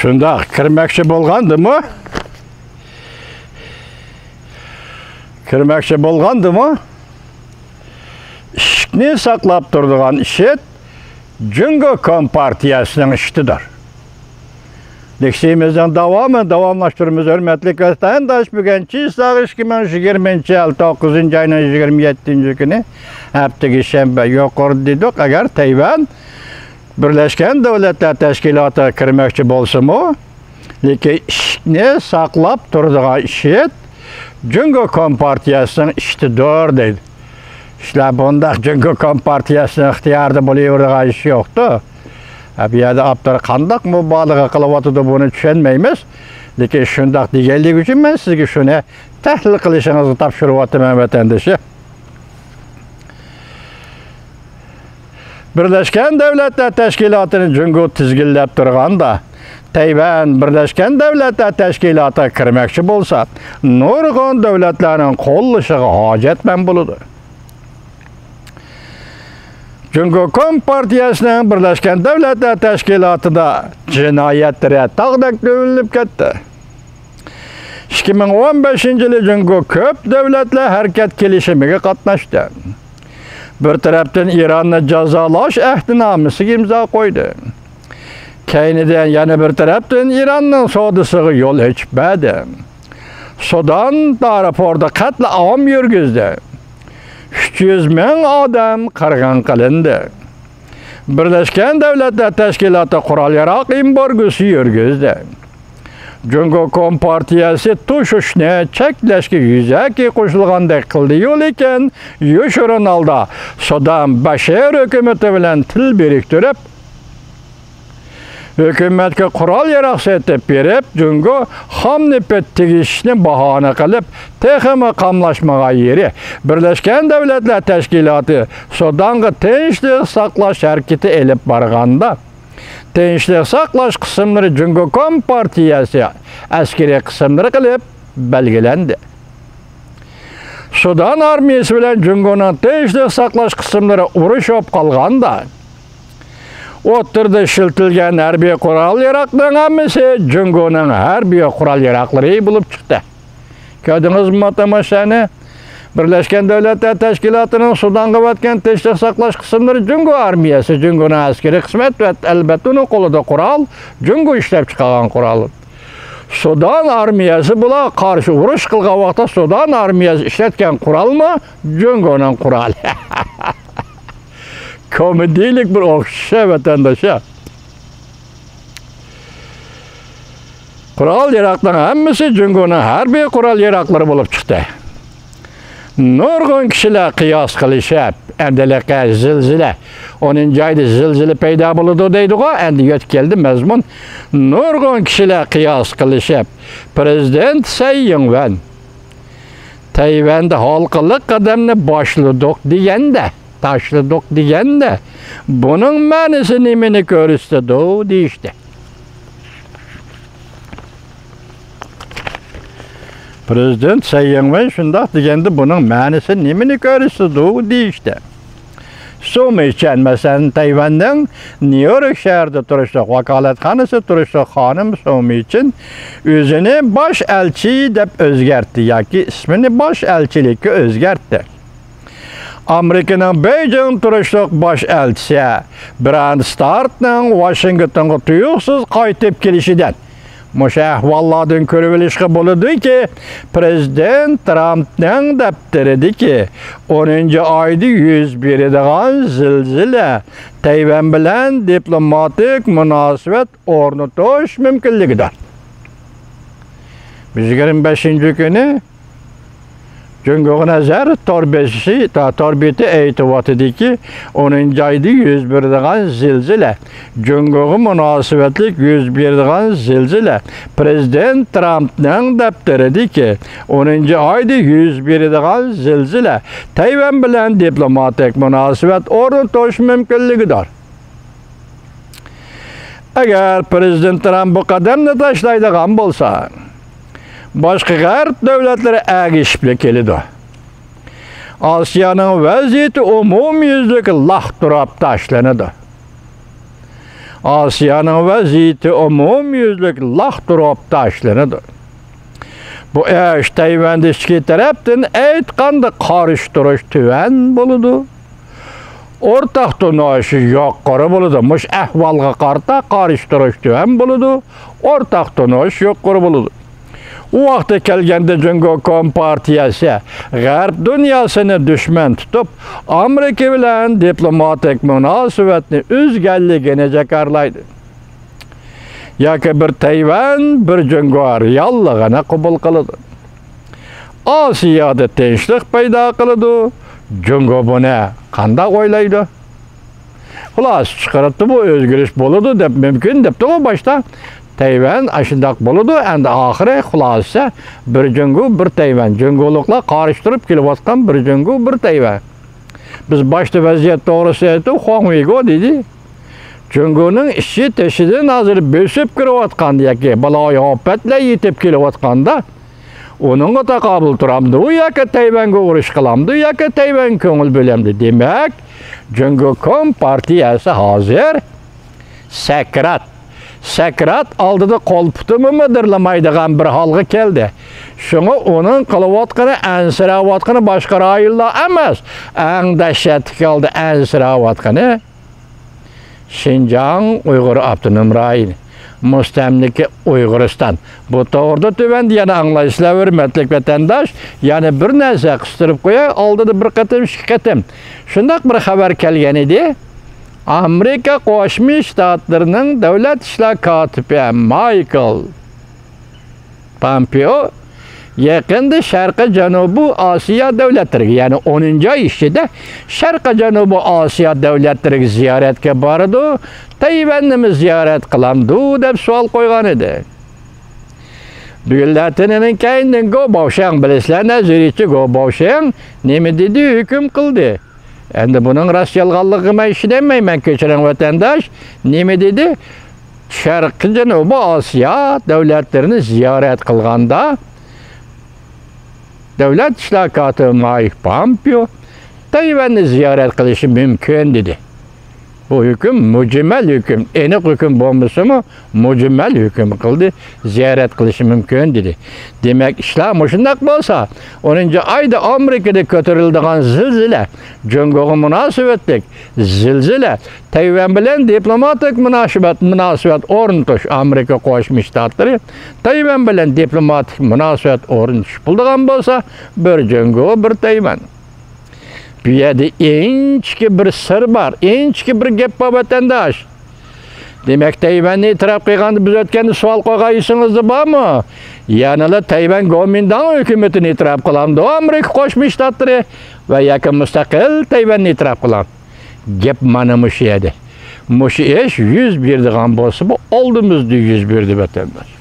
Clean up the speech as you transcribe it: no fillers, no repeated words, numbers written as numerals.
Şundaq kirmekçi bolğandı mı? Kirmekçi bolğandı mı? İşini saklap durduğan işet Cungo Kompartiyasının iştidir. Leksiyimizden davamlaştırımız hürmetli köstayındaş bugün çiğsağ 2020 yıl 9. ayının 27. günü hepteki şembe yukarı dedik. Eğer Tayvan Birleşken Devletler Teşkilatı kirmekçi bolsa mı? Lekin işini saklap durduğu işet Cungo Kompartiyasının iştidir deydi. İşte bunda Cungo Kompartiyasının ihtiyarda buluyorduğu iş yoktu. Bir yerde aptar kandak mı balığı kılıvatıda bunu düşünmeyimiz. Lekin şundak digellik için ben sizge şunu tahlil kılışınızı tapşırıvatım vatandaşı. Birleşken Devletler Teşkilatı'nın Cungo tizgillep durğanda Tayvan Birleşken Devletler Teşkilatı kirmekçi bolsa nurgun devletlerin qo'llashiga hojatman bo'ladi. Cungo Kompartiyasının Birleşken Devletler Teşkilatı'da cinayetlere tağdak dövülüp ketdi. 2015 yılı Cungo köp devletler hareket kelişimiga qatnaşdı. Bir taraftan İran'ı cazalaş ehdinamesi imza koydu. Keyniden yana bir taraftan İran'ın sodısığı yol içmedi. Sudan tarafında katliam yürgüzdü. 300 bin adam qirg'in qilindi. Birleşken Devletler Teşkilatı qurol-yarog' embargosi yurgizdi. Cungo Kompartiyasi tushishni cheklashga yuzaki qo'shilgandek qildi yo'l ekan, yoshirin holda Sudan Bashir hukumati bilan til biriktirib, hukumatga qurol-yarog' setib berib, Cungo xomnipet tegishni bahona qilib, texmi qamlashmaga yeri Birleşken Devletler Teşkilatı Sudan'ga tinchlik saqlash hareketi elib barganda, tinchlik saqlash qismlari Cungo Kompartiyasi askeri qismlari qilib belgilendi. Sudan armiyasi bilan Cungo'nun tinchlik saqlash qismlari urushib qolganda, o'ttirda ishiltilgan harbiy qurol-yarog'ning hammasi Cungo'ning harbiy qurol-yaroqlari bo'lib chiqdi. Ko'rdingizmi tomosani? Birleşken Devletler Teşkilatı'nın Sudan'a vatken tinchlik saqlash qismlari Cungo armiyasi, Cungo'nun askeri qismat ve elbette uning qo'lida qurol, Cungo ishlab chiqargan qurol. Sudan armiyasi bular qarshi urush qilgan vaqtda Sudan armiyasi ishlatgan qurolmi? Cungo'ning quroli. Komedilik bir o'xsha vatandaşa. Qurol-yaroqning hammasi Cungo'ning harbiy qurol-yaroqlari bo'lib chiqdi. Nurgun kişiler kıyas qilishib, endiliqe zilzile, onun joyida zilzile paydo bo'ladi deydi o, endi yetib keldi mazmun. Nurgun kişiler kıyas qilishib, Prezident Tsai Ing-wen Tayvanda halkılık qadamni tashladik deganda, bunun ma'nosi nimani ko'rsatdi deyishdi. Prezident Tsai Ing-wen shundoq deganda bunun ma'nosi nimani ko'rsatdi deyishdi. So'mi uchun masalan Tayvanning New York shahrida turishliq vakolatxonasi turishliq xonim So'mi uchun o'zini bosh elchi deb o'zgartdi yoki ismini bosh elchilikka o'zgartdi. Amerika'nın Beijing turishliq bosh elchisi Brand Startning Washingtonga tuyuqsiz qaytib kelishidan Muşa ahvallardan ko'ribilishga bo'ladiki, Prezident Trumpning daftari ki 10 oyda yuz beradigan zilzila Tayvan bilan diplomatik munosabat o'rnatish mumkinligidir. 25 kuni Cungo nazar torbeti aytyaptiki 10 oyda yuz beradigan zilzila Cungo'ga munosabatlik yuz beradigan zilzila Prezident Trumpning daftaridiki 10 oyda yuz beradigan zilzila Tayvan bilan diplomatik munosabat o'rnatish mumkinligidir. Agar Prezident Trump bu qadamni tashlaydigan bo'lsa, boshqa g'arb davlatlari agishib keladi. Osiyoning vaziyati umumyuzlik laq turib tashlanadi. Asiyanın vaziyeti umumyüzlük laq durub taşlanıdır. Bu eş Tayvan'da iki taraftan aytqanda qarıştırış tüven boludu. Ortaq tunaşı yuqori boludu. Muş ahvalga qarta qarıştırış tüven boludu. Ortaq tunaş yuqori boludu. O vaqtda kelganda Jungo Kompartiyasi G'arb dunyosini dushman tutib, Amerika bilan diplomatik munosabatni o'zganligini jakarlaydi. Yoki bir Tayvan, bir Jungo realligini qabul qiladi. Osiyoda tinchlik paydo qiladi. Jungo buni qanday o'ylaydi? Xulos chiqaribdi, bu o'zgarish bo'ladi deb mumkin debdi u boshda. Tayvan aşındaq boludu, endi ahire xulasa bir Jungo, bir Tayvan. Jungolukla qarıştırıp kelyapotgan bir Jungo, bir Tayvan. Biz başta vaziyet doğrusu aytdi, Huangweigo dedi. Jungo'nun işi teşhidi nazır bösüp kiryapotgan yoki baloy ofatla yetib kelyapotganda onun ota qabul turamdı, u yoki Tayvanga urush qilamdi, yoki Tayvan ko'ngil bo'lamdi. Demak, Jungo Kompartiyasi hozir sakrat aldıda kolputumu mıdırlamaydıgan bir halga keldi. Şunu onun kılıvatkanı, ensiravatkanı başka rayılla emas. En dehşetli kaldı ensiravatkanı Şinjan Uygur Abdunum Rayını. Müstemliki Uyguristan. Bu doğruda tüven yani anlayışla hürmetlik vatandaş. Yani bir neyse kıstırıp koya aldıda bir katım şikatim. Şundak bir haber kelgen idi. Amerika Qo'shma Shtatlarının davlat ishlar kotibi Michael Pompeo yaqinda Sharqiy Janubiy Osiyo davlatlariga, ya'ni 10-oy ishida Sharqiy Janubiy Osiyo davlatlariga ziyoratga bordi. Tayvanni ziyorat qilamdi deb savol qo'ygan edi. Davlatning kaynidan Go Baoshang bilasizlar, nazarichi Go Baoshang nima dedi, hukm qildi. Endi bunun rasyalg'anligini ishonmayman, kechiring vatandash. Nima dedi? Sharqiy Janubiy Osiyo davlatlarini ziyorat qilganda davlat ishlar kotibi Mike Pompeo Tayvanni ziyorat qilishi mumkin dedi. Bu hüküm mujmal hüküm. Aniq hüküm bo'lmasa-mu, mujmal hüküm qildi. Ziyorat qilishi mumkin dedi. Demak, ishlar shunday bo'lsa, 10-oyda Amerikada ko'tarilgan zilzila, Jungo'ga munosabatlik zilzila, Tayvan bilan diplomatik munosabat o'rnatish, Amerika Qo'shma Shtatlari Tayvan bilan diplomatik munosabat o'rnatish bo'lgan bo'lsa, bir Jungo, bir Tayvan. Bu yerda enchki bir sir bor, enchki bir gap bor vatandash. Demak, Tayvanni e'tirof qilganda biz o'tganda savol qo'ygaysingizda bormi? Yanada Tayvan Gomindan hukumatini e'tirof qiladi, Amerika Qo'shma Shtatlari va yaqin mustaqil Tayvanni e'tirof qiladi. Gap mana shu edi. Mush ish yuz berdigan bo'lsa, bu oldimizda yuz berdi vatandash.